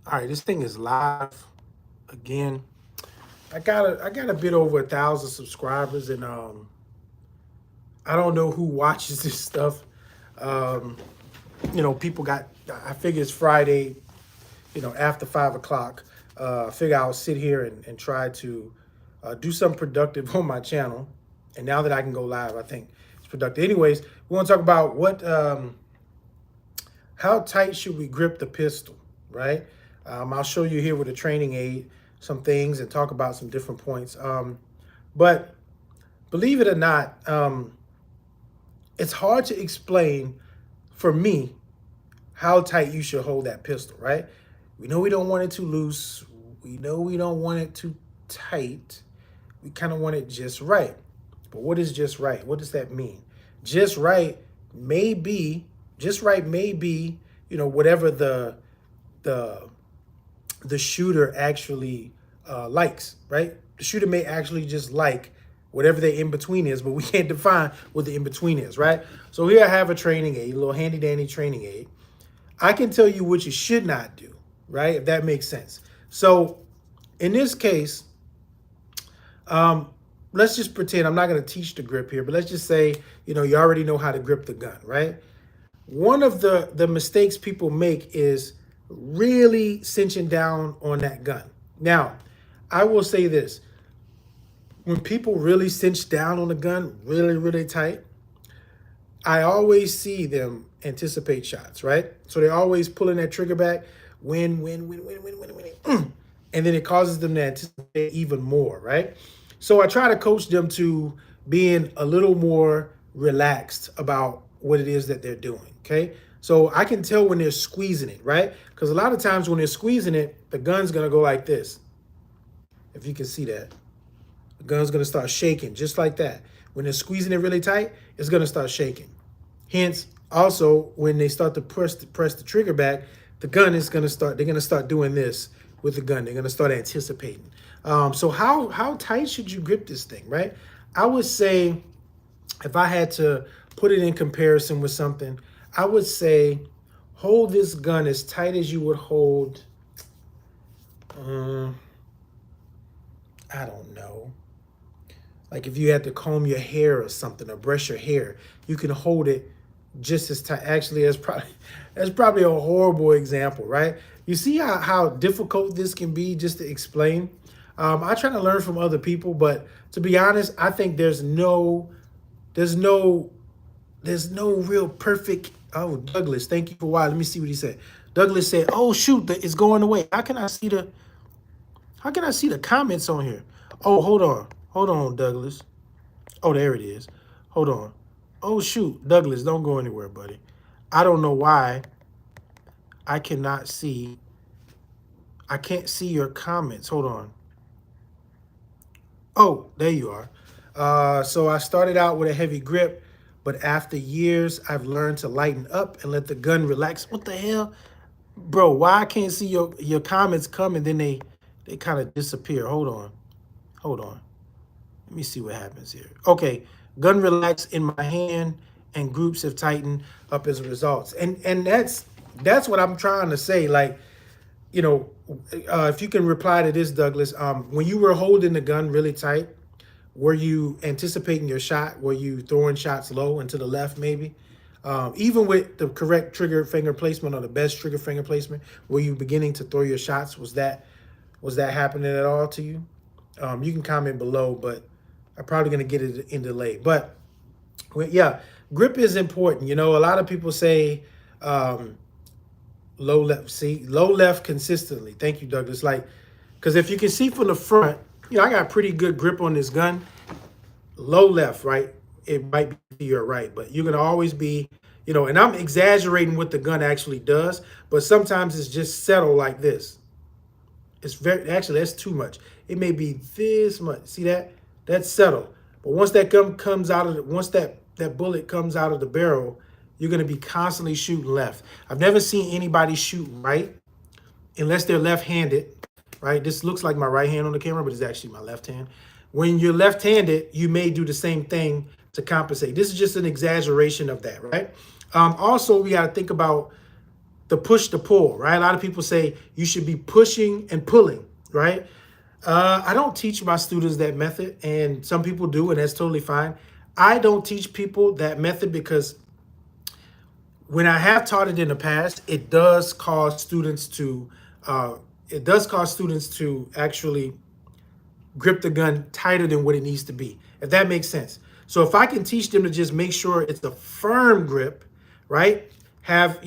All right, this thing is live again. I got a bit over 1,000 subscribers, and I don't know who watches this stuff. Um, people got. I figure it's Friday. After 5 o'clock. I figure I'll sit here and try to do something productive on my channel. And now that I can go live, I think it's productive. Anyways, we want to talk about how tight should we grip the pistol, right? I'll show you here with a training aid some things and talk about some different points. But believe it or not, it's hard to explain for me how tight you should hold that pistol, right? We know we don't want it too loose. We know we don't want it too tight. We kind of want it just right. But what is just right? What does that mean? Just right may be, whatever the the shooter actually likes, right? The shooter may actually just like whatever the in between is, but we can't define what the in between is, right? So here I have a training aid, a little handy dandy training aid. I can tell you what you should not do, right? If that makes sense. So in this case, let's just pretend I'm not going to teach the grip here, but let's just say, you already know how to grip the gun, right? One of the mistakes people make is really cinching down on that gun. Now, I will say this. When people really cinch down on the gun really, really tight, I always see them anticipate shots, right? So they're always pulling that trigger back, win, and then it causes them to anticipate even more, right? So I try to coach them to being a little more relaxed about what it is that they're doing, okay? So I can tell when they're squeezing it, right? Because a lot of times when they're squeezing it, the gun's gonna go like this. If you can see that. The gun's gonna start shaking just like that. When they're squeezing it really tight, it's gonna start shaking. Hence, also when they start to press the trigger back, the gun is gonna start. They're gonna start doing this with the gun. They're gonna start anticipating. So how tight should you grip this thing, right? I would say, if I had to put it in comparison with something, I would say hold this gun as tight as you would hold. I don't know. Like if you had to comb your hair or something or brush your hair, you can hold it just as tight. Actually, that's probably a horrible example, right? You see how difficult this can be just to explain. I try to learn from other people, but to be honest, I think there's no real perfect. Oh, Douglas, thank you for a while. Let me see what he said. Douglas said, "Oh shoot, it's going away. How can I see the comments on here? Oh, hold on, Douglas. Oh, there it is. Hold on. Oh shoot, Douglas, don't go anywhere, buddy. I don't know why I cannot see. I can't see your comments. Hold on. Oh, there you are. So I started out with a heavy grip, but after years, I've learned to lighten up and let the gun relax. What the hell, bro? Why I can't see your comments come and then they kind of disappear? Hold on. Let me see what happens here. Okay, gun relax in my hand, and groups have tightened up as a result. And that's what I'm trying to say. Like, you know, if you can reply to this, Douglas, when you were holding the gun really tight, were you anticipating your shot? Were you throwing shots low and to the left, maybe? Even with the correct trigger finger placement or the best trigger finger placement, were you beginning to throw your shots? Was that happening at all to you? You can comment below, but I'm probably going to get it in delay. But yeah, grip is important. A lot of people say low left. See, low left consistently. Thank you, Douglas. Like, because if you can see from the front, I got pretty good grip on this gun. Low left, right? It might be your right, but you're going to always be, and I'm exaggerating what the gun actually does, but sometimes it's just settle like this. Actually, that's too much. It may be this much. See that? That's settle. But once that gun comes out of once that bullet comes out of the barrel, you're going to be constantly shooting left. I've never seen anybody shoot right unless they're left-handed, right? This looks like my right hand on the camera, but it's actually my left hand. When you're left-handed, you may do the same thing to compensate. This is just an exaggeration of that, right? Also, we got to think about the push to pull, right? A lot of people say you should be pushing and pulling, right? I don't teach my students that method, and some people do, and that's totally fine. I don't teach people that method because when I have taught it in the past, uh, it does cause students to actually grip the gun tighter than what it needs to be, if that makes sense. So if I can teach them to just make sure it's a firm grip, right? Have,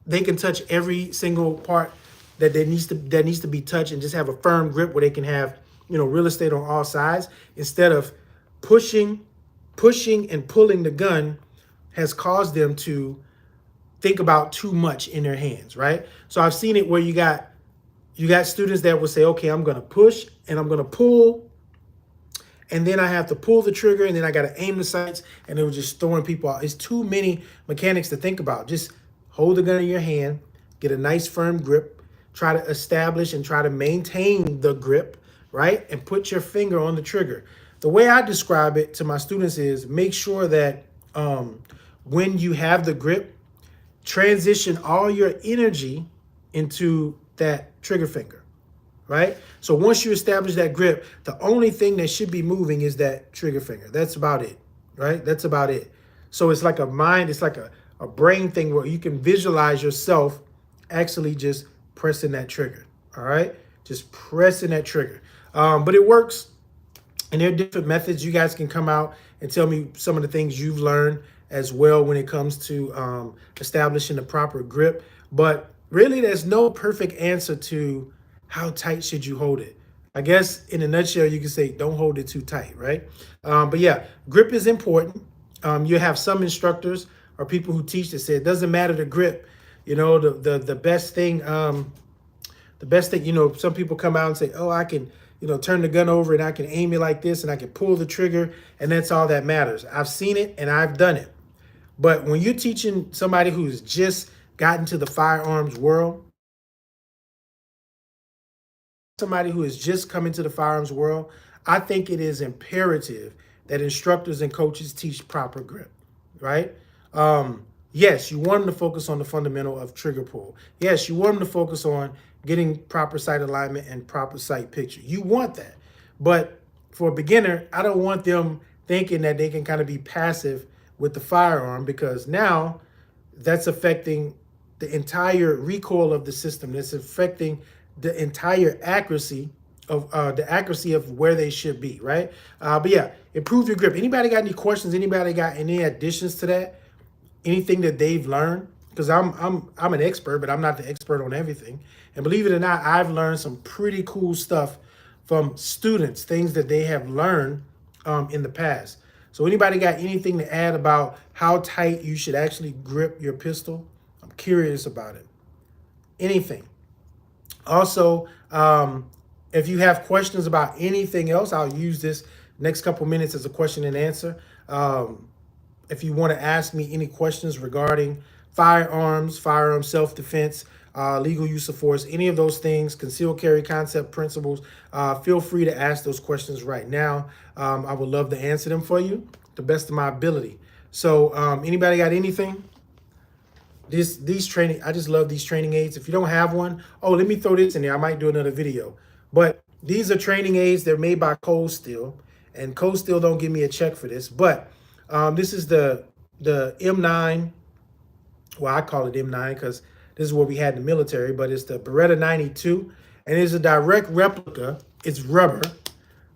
they can touch every single part that needs to be touched and just have a firm grip where they can have, real estate on all sides instead of pushing, pushing and pulling the gun has caused them to think about too much in their hands, right? So I've seen it where you got students that will say, okay, I'm going to push and I'm going to pull, and then I have to pull the trigger, and then I got to aim the sights, and it was just throwing people out. It's too many mechanics to think about. Just hold the gun in your hand, get a nice firm grip, try to establish and try to maintain the grip, right? And put your finger on the trigger. The way I describe it to my students is make sure that when you have the grip, transition all your energy into that trigger finger, right? So once you establish that grip, the only thing that should be moving is that trigger finger. That's about it, right? That's about it. So it's like it's like a brain thing where you can visualize yourself actually just pressing that trigger, all right? Just pressing that trigger. But it works. And there are different methods. You guys can come out and tell me some of the things you've learned as well when it comes to establishing the proper grip. But really, there's no perfect answer to how tight should you hold it. I guess in a nutshell, you can say don't hold it too tight, right? But yeah, grip is important. You have some instructors or people who teach that say it doesn't matter the grip. The best thing, some people come out and say, oh, I can, turn the gun over and I can aim it like this and I can pull the trigger and that's all that matters. I've seen it and I've done it. But when you're teaching somebody who's just gotten to the firearms world, somebody who has just come into the firearms world, I think it is imperative that instructors and coaches teach proper grip, right? Yes, you want them to focus on the fundamental of trigger pull. Yes, you want them to focus on getting proper sight alignment and proper sight picture. You want that. But for a beginner, I don't want them thinking that they can kind of be passive with the firearm, because now that's affecting the entire recoil of the system. That's affecting the entire accuracy of where they should be, right? But yeah, improve your grip. Anybody got any questions? Anybody got any additions to that? Anything that they've learned? Because I'm an expert, but I'm not the expert on everything. And believe it or not, I've learned some pretty cool stuff from students, things that they have learned in the past. So anybody got anything to add about how tight you should actually grip your pistol? I'm curious about it. Anything. Also, if you have questions about anything else, I'll use this next couple minutes as a question and answer. If you want to ask me any questions regarding firearms, firearm self-defense, legal use of force, any of those things, concealed carry concept principles, feel free to ask those questions right now. I would love to answer them for you to the best of my ability. So anybody got anything? These training, I just love these training aids. If you don't have one, oh, let me throw this in there. I might do another video. But these are training aids. They're made by Cold Steel, and Cold Steel don't give me a check for this. But this is the M9. Well, I call it M9 because this is what we had in the military, but it's the Beretta 92, and it's a direct replica. It's rubber.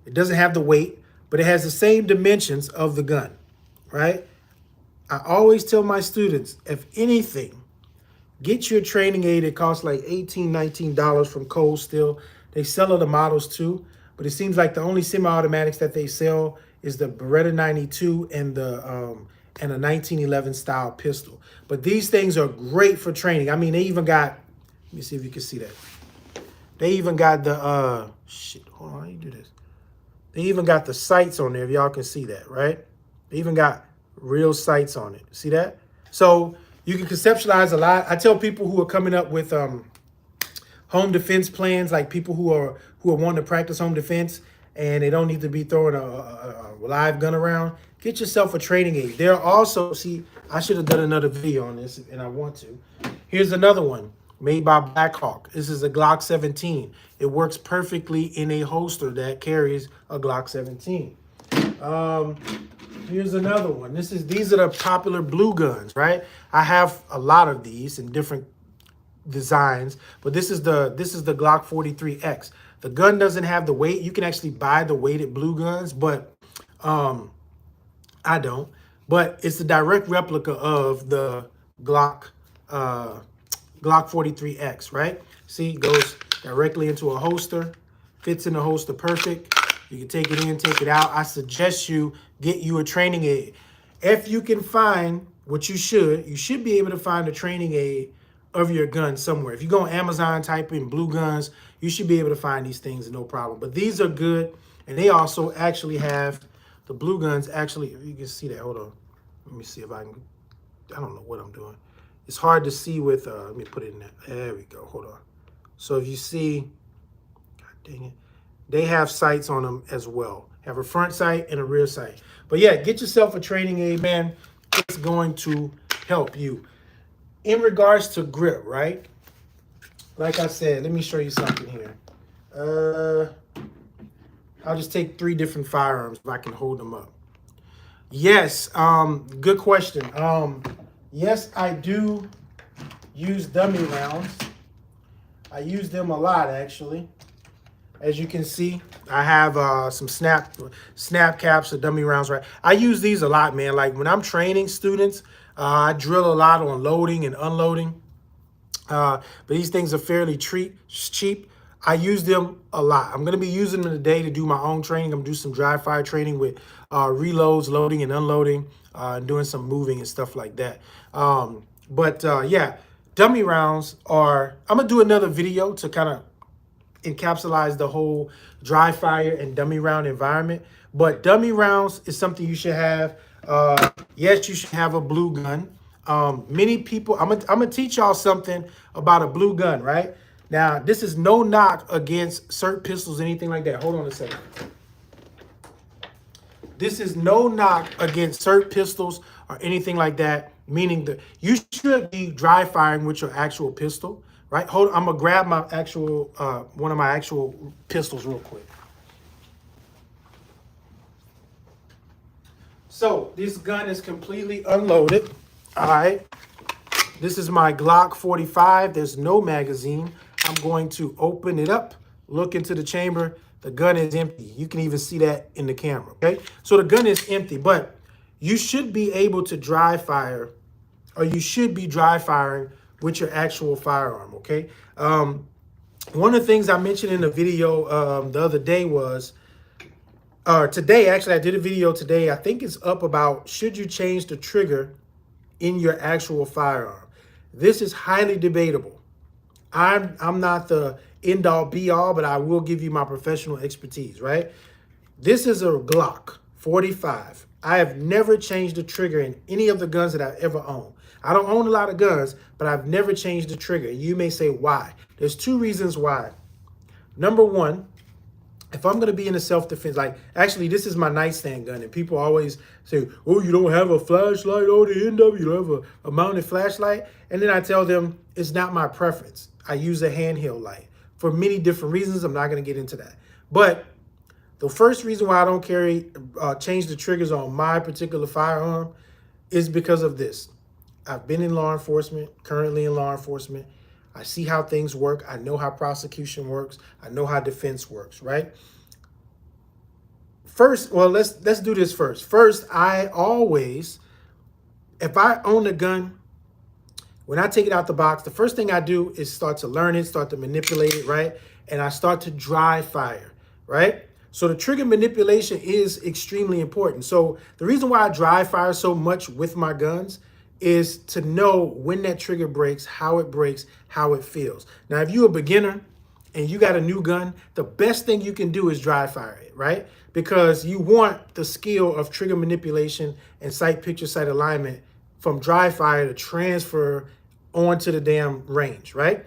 It doesn't have the weight, but it has the same dimensions of the gun, right? I always tell my students, if anything, get your training aid. It costs like $18, $19 from Cold Steel. They sell other models too, but it seems like the only semi-automatics that they sell is the Beretta 92 and a 1911 style pistol. But these things are great for training. I mean, they even got, let me see if you can see that. They even got the, hold on, how you do this? They even got the sights on there, if y'all can see that, right? They even got real sights on it. See that? So you can conceptualize a lot. I tell people who are coming up with home defense plans, like people who are wanting to practice home defense and they don't need to be throwing a live gun around, get yourself a training aid. There are also, see, I should have done another video on this, and I want to. Here's another one made by Blackhawk. This is a Glock 17. It works perfectly in a holster that carries a Glock 17. Um, Here's another one. These are the popular blue guns, right? I have a lot of these in different designs, but this is the Glock 43X. The gun doesn't have the weight. You can actually buy the weighted blue guns, but um, I don't. But it's a direct replica of the Glock uh, Glock 43X, right? See, it goes directly into a holster, fits in the holster perfect. You can take it in, take it out. I suggest you get you a training aid. If you can find, what you should be able to find a training aid of your gun somewhere. If you go on Amazon, type in blue guns, you should be able to find these things no problem. But these are good, and they also actually have the blue guns. Actually, you can see that. Hold on, let me see if I can. I don't know what I'm doing. It's hard to see with. Let me put it in there. There we go. Hold on. So if you see, God dang it, they have sights on them as well. Have a front sight and a rear sight. But yeah, get yourself a training aid, man. It's going to help you. In regards to grip, right? Like I said, let me show you something here. I'll just take 3 different firearms if I can hold them up. Yes, good question. Yes, I do use dummy rounds. I use them a lot, actually. As you can see, I have some snap caps or dummy rounds, right? I use these a lot, man. Like when I'm training students, I drill a lot on loading and unloading. But these things are fairly cheap. I use them a lot. I'm going to be using them today to do my own training. I'm going to do some dry fire training with reloads, loading and unloading, and doing some moving and stuff like that. Yeah, dummy rounds are, I'm going to do another video to kind of encapsulate the whole dry fire and dummy round environment. But dummy rounds is something you should have. Yes, you should have a blue gun. Many people, I'm gonna teach y'all something about a blue gun, right? Now, this is no knock against cert pistols, anything like that. Hold on a second. This is no knock against cert pistols or anything like that, meaning that you should be dry firing with your actual pistol, right? Hold on, I'm gonna grab my actual, one of my actual pistols real quick. So this gun is completely unloaded. All right. This is my Glock 45. There's no magazine. I'm going to open it up, look into the chamber. The gun is empty. You can even see that in the camera. Okay. So the gun is empty, but you should be able to dry fire, or you should be dry firing with your actual firearm. Okay. One of the things I mentioned in the video the other day was, today, actually, I did a video today. I think it's up about, should you change the trigger in your actual firearm? This is highly debatable. I'm not the end all be all, but I will give you my professional expertise, right? This is a Glock 45. I have never changed the trigger in any of the guns that I've ever owned. I don't own a lot of guns, but I've never changed the trigger. You may say, why? There's 2 reasons why. Number one, if I'm going to be in a self-defense, like, actually, this is my nightstand gun, and people always say, oh, you don't have a flashlight on the end of it, you don't have a mounted flashlight. And then I tell them it's not my preference. I use a handheld light for many different reasons. I'm not going to get into that. But the first reason why I don't change the triggers on my particular firearm is because of this. I've been in law enforcement, currently in law enforcement. I see how things work. I know how prosecution works. I know how defense works, right? First, well, let's do this first. First, I always, if I own a gun, when I take it out the box, the first thing I do is start to learn it, start to manipulate it, right? And I start to dry fire, right? So the trigger manipulation is extremely important. So the reason why I dry fire so much with my guns is to know when that trigger breaks, how it feels. Now, if you're a beginner and you got a new gun, the best thing you can do is dry fire it, right? Because you want the skill of trigger manipulation and sight picture, sight alignment from dry fire to transfer onto the damn range, right?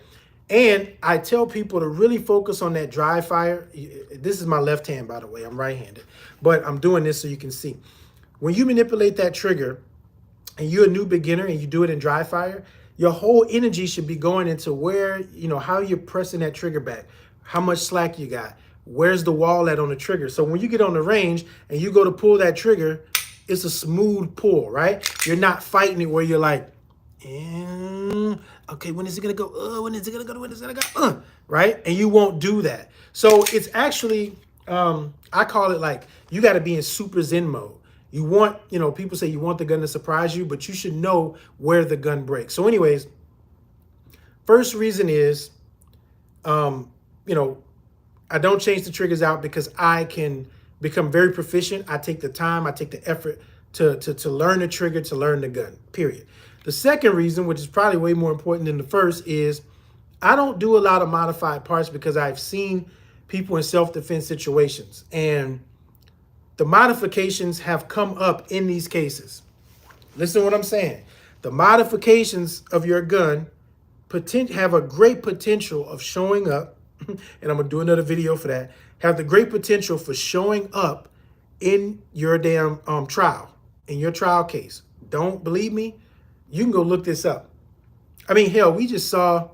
And I tell people to really focus on that dry fire. This is my left hand, by the way. I'm right-handed, but I'm doing this so you can see. When you manipulate that trigger, and you're a new beginner and you do it in dry fire, Your whole energy should be going into where, how you're pressing that trigger back, how much slack you got, where's the wall at on the trigger. So when you get on the range and you go to pull that trigger, it's a smooth pull, right? You're not fighting it where you're like, okay, when is it gonna go? When is it gonna go? When is it gonna go? Right? And you won't do that. So it's actually, I call it like you got to be in super zen mode. You want, people say you want the gun to surprise you, but you should know where the gun breaks. So, anyways, first reason is, you know, I don't change the triggers out because I can become very proficient. I take the time, I take the effort to learn the trigger, to learn the gun, period. The second reason, which is probably way more important than the first, is I don't do a lot of modified parts because I've seen people in self-defense situations. And the modifications have come up in these cases. Listen to what I'm saying. The modifications of your gun have a great potential of showing up, and I'm going to do another video for that, have the great potential for showing up in your damn trial, in your trial case. Don't believe me? You can go look this up. I mean, hell, we just saw,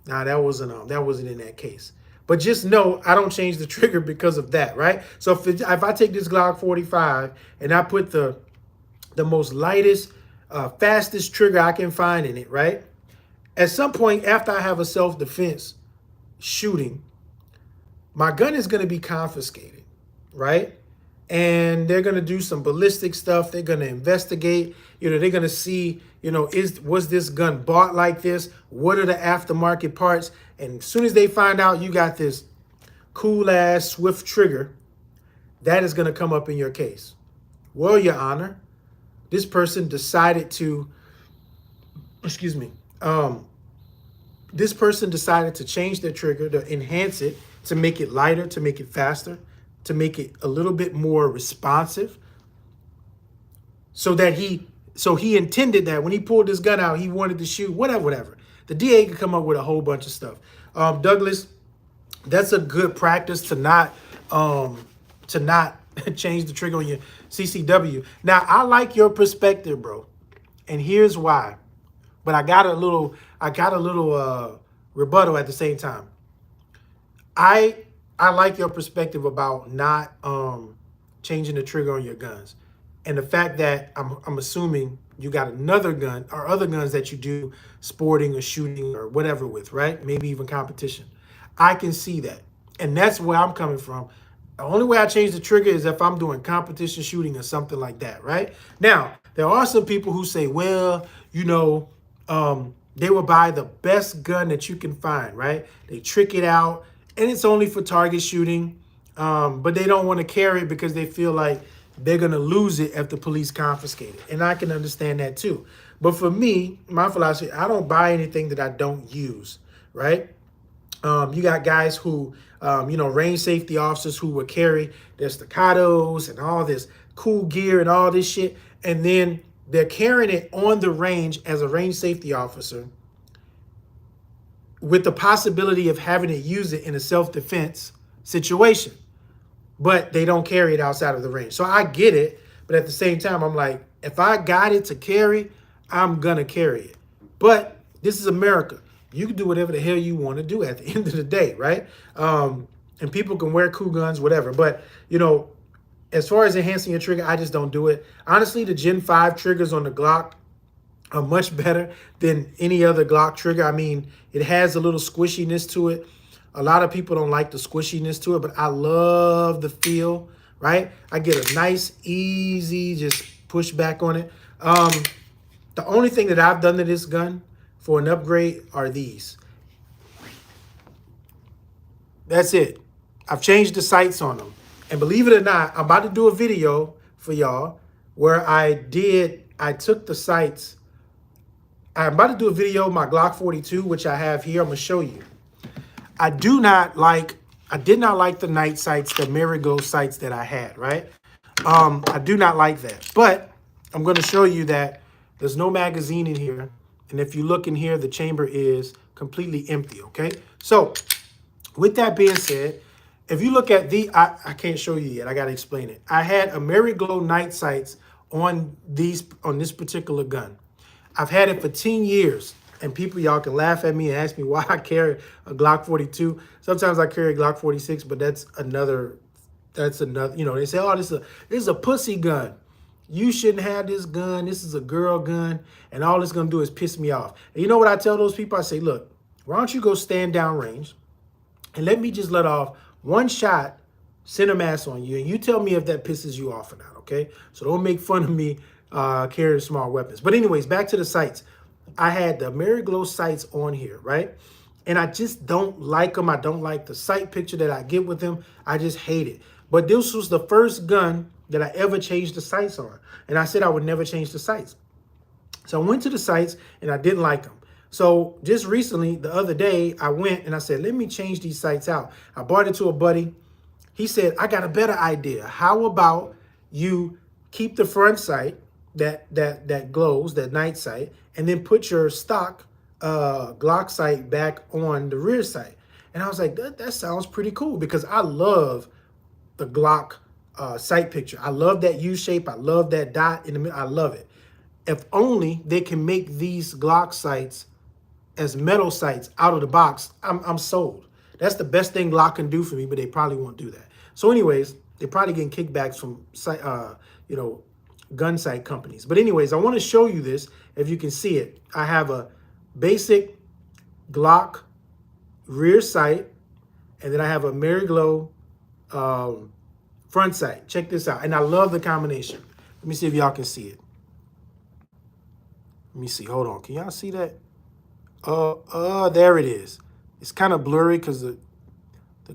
that wasn't in that case. But just know I don't change the trigger because of that, right? So if I take this Glock 45 and I put the most lightest, fastest trigger I can find in it, right? At some point after I have a self-defense shooting, my gun is going to be confiscated, right? And they're going to do some ballistic stuff. They're going to investigate. They're going to see, was this gun bought like this? What are the aftermarket parts? And as soon as they find out you got this cool ass Swift trigger, that is going to come up in your case. Well, Your Honor, this person decided to, this person decided to change their trigger, to enhance it, to make it lighter, to make it faster, to make it a little bit more responsive. So he intended that when he pulled this gun out, he wanted to shoot, whatever. The DA could come up with a whole bunch of stuff. Douglas, that's a good practice to not change the trigger on your CCW. Now, I like your perspective, bro, and here's why. But I got a little rebuttal at the same time. I like your perspective about not changing the trigger on your guns, and the fact that I'm assuming you got another gun or other guns that you do sporting or shooting or whatever with, right? Maybe even competition. I can see that, and that's where I'm coming from. The only way I change the trigger is if I'm doing competition shooting or something like that, right? Now, there are some people who say, well, they will buy the best gun that you can find, right? They trick it out, and it's only for target shooting, but they don't want to carry it because they feel like they're going to lose it if the police confiscate it. And I can understand that too. But for me, my philosophy, I don't buy anything that I don't use, right? You got guys who, range safety officers who will carry their staccatos and all this cool gear and all this shit. And then they're carrying it on the range as a range safety officer with the possibility of having to use it in a self-defense situation. But they don't carry it outside of the range. So I get it. But at the same time, I'm like, if I got it to carry, I'm going to carry it. But this is America. You can do whatever the hell you want to do at the end of the day, right? And people can wear cool guns, whatever. But, as far as enhancing your trigger, I just don't do it. Honestly, the Gen 5 triggers on the Glock are much better than any other Glock trigger. I mean, it has a little squishiness to it. A lot of people don't like the squishiness to it, but I love the feel, right? I get a nice, easy, just push back on it. The only thing that I've done to this gun for an upgrade are these. That's it. I've changed the sights on them. And believe it or not, I'm about to do a video for y'all where I took the sights. I'm about to do a video of my Glock 42, which I have here. I'm going to show you. I did not like the night sights, the Marigold sights that I had, right? I do not like that. But I'm going to show you that there's no magazine in here. And if you look in here, the chamber is completely empty, okay? So with that being said, if you look at I can't show you yet. I got to explain it. I had a Marigold night sights on this particular gun. I've had it for 10 years. And people, y'all can laugh at me and ask me why I carry a Glock 42. Sometimes I carry a Glock 46, but that's another, they say, oh, this is a pussy gun. You shouldn't have this gun. This is a girl gun. And all it's going to do is piss me off. And you know what I tell those people? I say, look, why don't you go stand down range and let me just let off one shot, center mass on you, and you tell me if that pisses you off or not, okay? So don't make fun of me carrying small weapons. But anyways, back to the sights. I had the Mariglow sights on here, right? And I just don't like them. I don't like the sight picture that I get with them. I just hate it. But this was the first gun that I ever changed the sights on. And I said I would never change the sights. So I went to the sites and I didn't like them. So just recently, the other day, I went and I said, let me change these sights out. I brought it to a buddy. He said, I got a better idea. How about you keep the front sight that glows, that night sight, and then put your stock Glock sight back on the rear sight. And I was like, that sounds pretty cool because I love the Glock sight picture. I love that U shape. I love that dot in the middle. I love it. If only they can make these Glock sights as metal sights out of the box, I'm sold. That's the best thing Glock can do for me, but they probably won't do that. So anyways, they're probably getting kickbacks from gun sight companies. But anyways, I want to show you this. If you can see it, I have a basic Glock rear sight, and then I have a Mariglow front sight. Check this out. And I love the combination. Let me see if y'all can see it. Let me see. Hold on. Can y'all see that? There it is. It's kind of blurry because the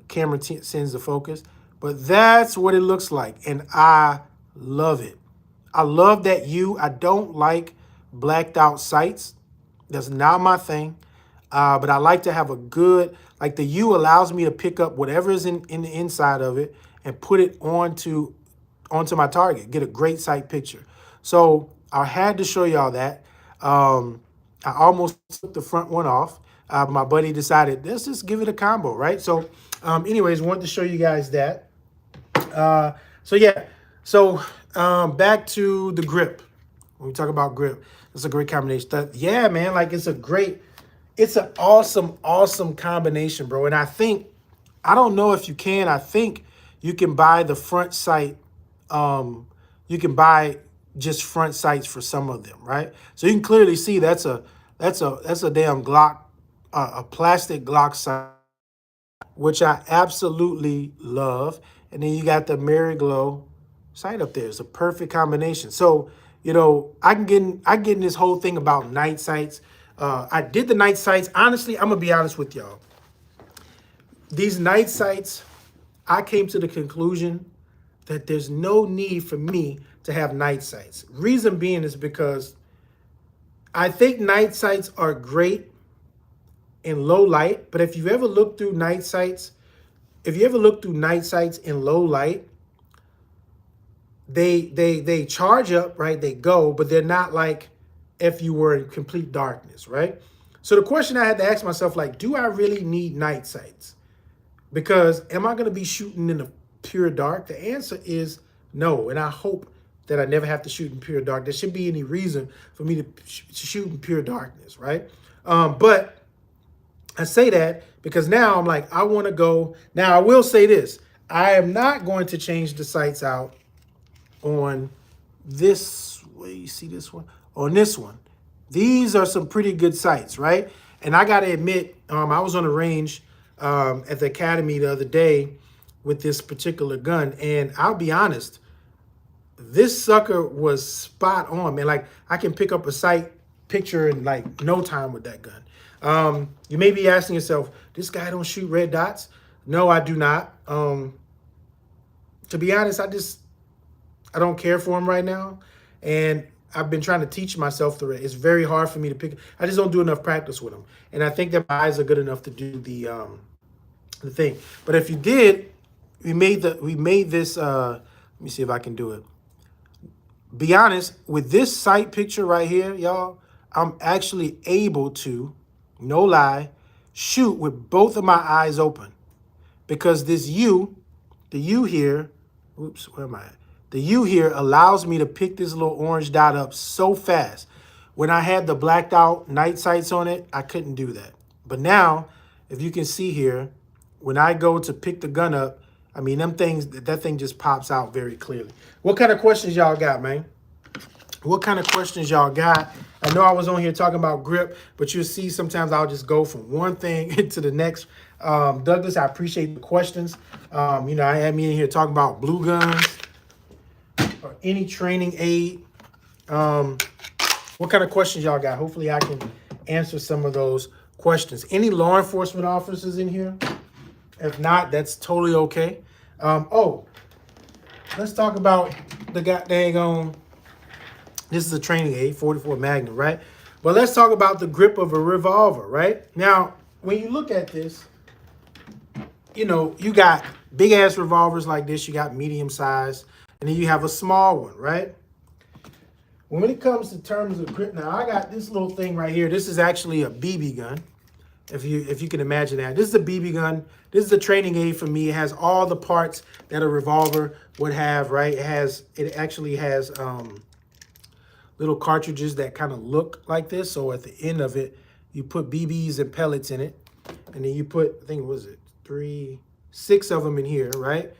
camera sends the focus. But that's what it looks like. And I love it. I love that I don't like blacked out sights. That's not my thing. But I like to have a good, like the U allows me to pick up whatever is in the inside of it and put it onto my target, get a great sight picture. So I had to show y'all that. I almost took the front one off. My buddy decided, let's just give it a combo, right? So anyways, wanted to show you guys that. So back to the grip. When we talk about grip, it's a great combination. Yeah, man, like it's an awesome combination, bro. And I don't know if you can. I think you can buy the front sight. You can buy just front sights for some of them, right? So you can clearly see that's a damn Glock, a plastic Glock sight, which I absolutely love. And then you got the Mariglow sight up there. It's a perfect combination. So, I can get in this whole thing about night sights. I did the night sights. Honestly, I'm gonna be honest with y'all. These night sights, I came to the conclusion that there's no need for me to have night sights. Reason being is because I think night sights are great in low light, but if you ever look through night sights, in low light, they charge up, right? They go, but they're not like if you were in complete darkness, right? So the question I had to ask myself, like, do I really need night sights? Because am I going to be shooting in the pure dark? The answer is no, and I hope that I never have to shoot in pure dark. There shouldn't be any reason for me to shoot in pure darkness, right? But I say that because now I'm like, I want to go. Now, I will say this. I am not going to change the sights out on this. Where you see this one? On this one. These are some pretty good sights, right? And I got to admit, I was on the range at the academy the other day with this particular gun. And I'll be honest, this sucker was spot on, man. Like, I can pick up a sight picture in like no time with that gun. You may be asking yourself, this guy don't shoot red dots? No, I do not. To be honest, I don't care for them right now. And I've been trying to teach myself it's very hard for me to pick. I just don't do enough practice with them. And I think that my eyes are good enough to do the thing. But if you did, we made this, let me see if I can do it. Be honest, with this sight picture right here, y'all, I'm actually able to, no lie, shoot with both of my eyes open. Because the U here, oops, where am I at? The U here allows me to pick this little orange dot up so fast. When I had the blacked out night sights on it, I couldn't do that. But now, if you can see here, when I go to pick the gun up, I mean, that thing just pops out very clearly. What kind of questions y'all got, man? What kind of questions y'all got? I know I was on here talking about grip, but you'll see sometimes I'll just go from one thing into the next. Douglas, I appreciate the questions. You know, I had me in here talking about blue guns or any training aid. What kind of questions y'all got? Hopefully I can answer some of those questions. Any law enforcement officers in here? If not, that's totally okay. Oh, let's talk about the goddamn this is a training aid, 44 Magnum, right? But let's talk about the grip of a revolver, right? Now, when you look at this, you know, you got big ass revolvers like this, you got medium size, and then you have a small one, right? When it comes to terms of grip, now I got this little thing right here. This is actually a BB gun, if you can imagine that. This is a BB gun. This is a training aid for me. It has all the parts that a revolver would have, right? It actually has little cartridges that kind of look like this. So at the end of it, you put BBs and pellets in it, and then you put, I think, what was it, 6 of them in here, right?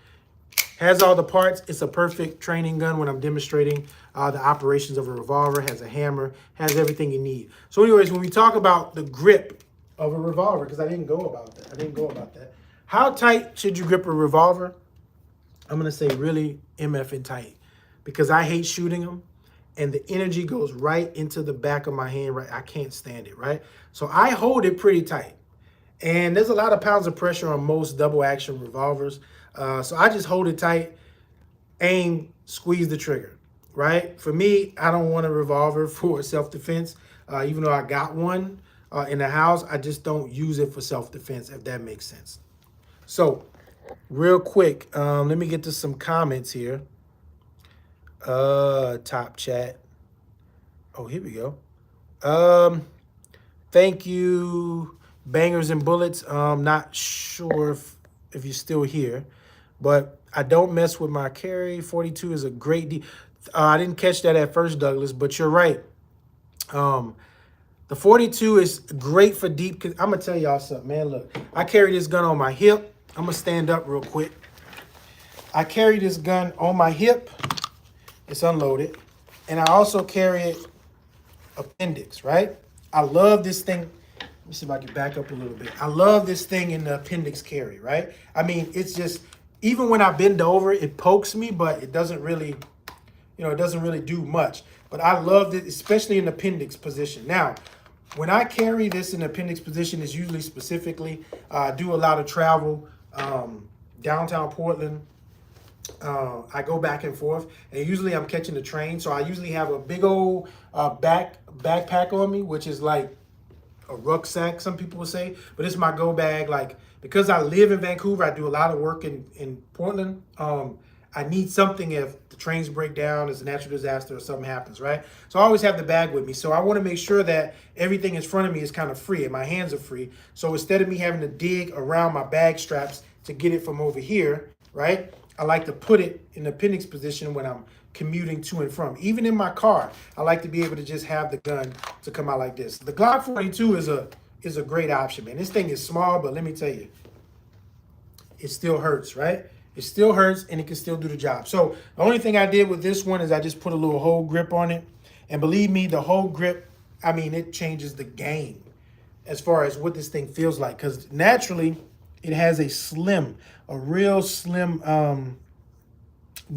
Has all the parts. It's a perfect training gun when I'm demonstrating the operations of a revolver. Has a hammer, has everything you need. So anyways, when we talk about the grip of a revolver, because I didn't go about that. How tight should you grip a revolver? I'm going to say really MFing tight, because I hate shooting them, and the energy goes right into the back of my hand, right? I can't stand it, right? So I hold it pretty tight. And there's a lot of pounds of pressure on most double action revolvers. So I just hold it tight, aim, squeeze the trigger, right? For me, I don't want a revolver for self-defense. Even though I got one in the house, I just don't use it for self-defense, if that makes sense. So real quick, let me get to some comments here. Top chat. Oh, here we go. Thank you, Bangers and Bullets. Not sure if you're still here, but I don't mess with my carry. 42 is a great I didn't catch that at first, Douglas, but you're right. The 42 is great for deep. I'm gonna tell y'all something, man. Look, I carry this gun on my hip. I'm gonna stand up real quick. I carry this gun on my hip. It's unloaded, and I also carry it appendix, right? I love this thing. Let me see if I can back up a little bit. I love this thing in the appendix carry, right? I mean, it's just, even when I bend over, it pokes me, but it doesn't really, it doesn't really do much. But I love it, especially in the appendix position. Now, when I carry this in the appendix position, it's usually specifically, I do a lot of travel, downtown Portland. I go back and forth, and usually I'm catching the train. So I usually have a big old backpack on me, which is like a rucksack, some people would say, but it's my go bag. Like, because I live in Vancouver, I do a lot of work in Portland. I need something if the trains break down, there's a natural disaster, or something happens, right? So I always have the bag with me. So I want to make sure that everything in front of me is kind of free and my hands are free. So instead of me having to dig around my bag straps to get it from over here, right, I like to put it in the appendix position when I'm commuting to and from. Even in my car, I like to be able to just have the gun to come out like this. The Glock 42 is a great option, man. This thing is small, but let me tell you, it still hurts, right? It still hurts, and it can still do the job. So the only thing I did with this one is I just put a little whole grip on it. And believe me, the whole grip, I mean, it changes the game as far as what this thing feels like. Because naturally, it has a real slim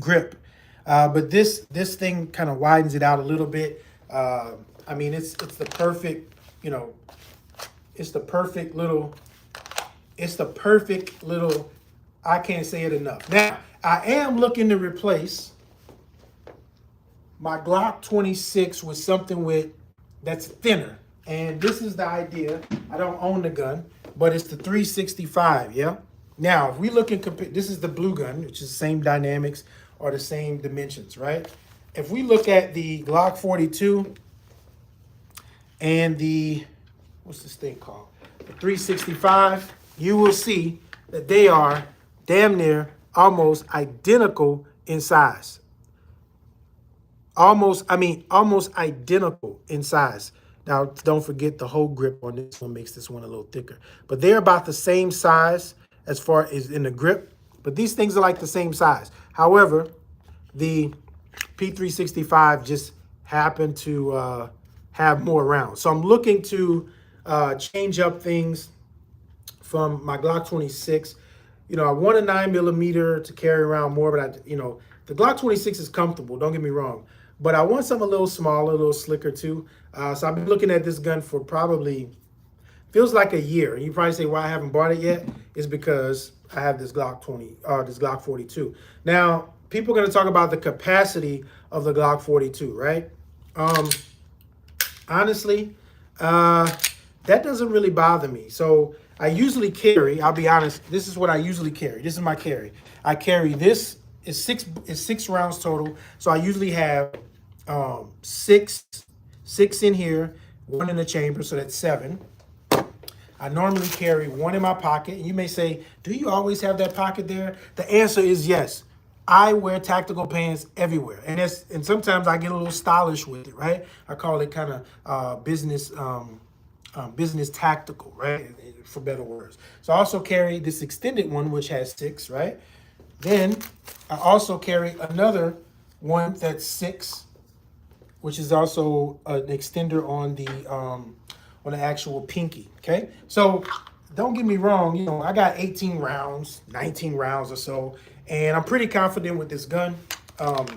grip. But this thing kind of widens it out a little bit. I mean, it's the perfect, it's the perfect little, I can't say it enough. Now, I am looking to replace my Glock 26 with something that's thinner. And this is the idea. I don't own the gun, but it's the 365, yeah? Now, if we look and compare, this is the blue gun, which is the same dynamics or the same dimensions, right? If we look at the Glock 42 and the, what's this thing called? The 365, you will see that they are damn near almost identical in size. almost identical in size. Now, don't forget the whole grip on this one makes this one a little thicker. But they're about the same size as far as in the grip. But these things are like the same size. However, the P365 just happened to have more rounds. So I'm looking to change up things from my Glock 26. I want a 9mm to carry around more, but the Glock 26 is comfortable. Don't get me wrong, but I want something a little smaller, a little slicker too. So I've been looking at this gun for probably feels like a year. And you probably say why I haven't bought it yet is because I have this Glock 20 or this Glock 42. Now, people are going to talk about the capacity of the Glock 42, right? Honestly, that doesn't really bother me. So I usually carry, I'll be honest, this is what I usually carry. This is my carry. I carry this, is six rounds total. So I usually have six in here, one in the chamber, so that's 7. I normally carry one in my pocket. And you may say, do you always have that pocket there? The answer is yes. I wear tactical pants everywhere. And sometimes I get a little stylish with it, right? I call it kind of business tactical, right? For better words. So I also carry this extended one, which has 6, right? Then I also carry another one that's 6, which is also an extender on the actual pinky. Okay, so don't get me wrong. I got 18 rounds, 19 rounds or so, and I'm pretty confident with this gun. As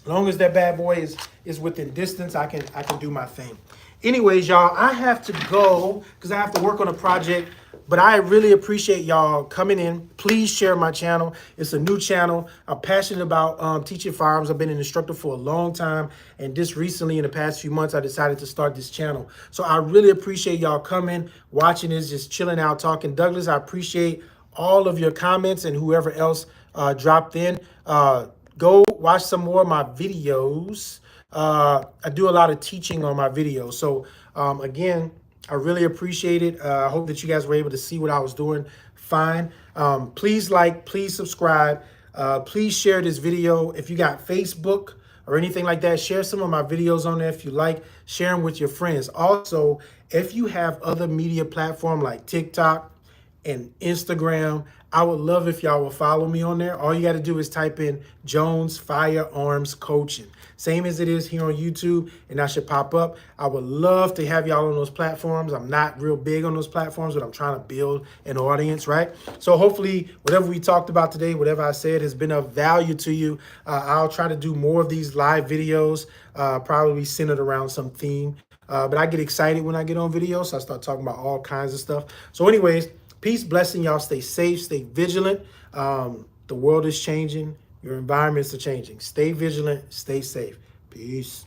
long as that bad boy is within distance, I can do my thing. Anyways, y'all, I have to go because I have to work on a project. But I really appreciate y'all coming in. Please share my channel. It's a new channel. I'm passionate about teaching firearms. I've been an instructor for a long time. And just recently, in the past few months, I decided to start this channel. So I really appreciate y'all coming, watching this, just chilling out, talking. Douglas, I appreciate all of your comments and whoever else dropped in. Go watch some more of my videos. I do a lot of teaching on my videos. So again, I really appreciate it. I hope that you guys were able to see what I was doing fine. Please like, please subscribe. Please share this video. If you got Facebook or anything like that, share some of my videos on there if you like. Share them with your friends. Also, if you have other media platform like TikTok and Instagram, I would love if y'all will follow me on there. All you got to do is type in Jones Firearms Coaching. Same as it is here on YouTube, and that should pop up. I would love to have y'all on those platforms. I'm not real big on those platforms, but I'm trying to build an audience, right? So hopefully whatever we talked about today, whatever I said has been of value to you. I'll try to do more of these live videos, probably centered around some theme. But I get excited when I get on video, so I start talking about all kinds of stuff. So anyways, peace, blessing, y'all. Stay safe, stay vigilant. The world is changing. Your environments are changing. Stay vigilant, stay safe. Peace.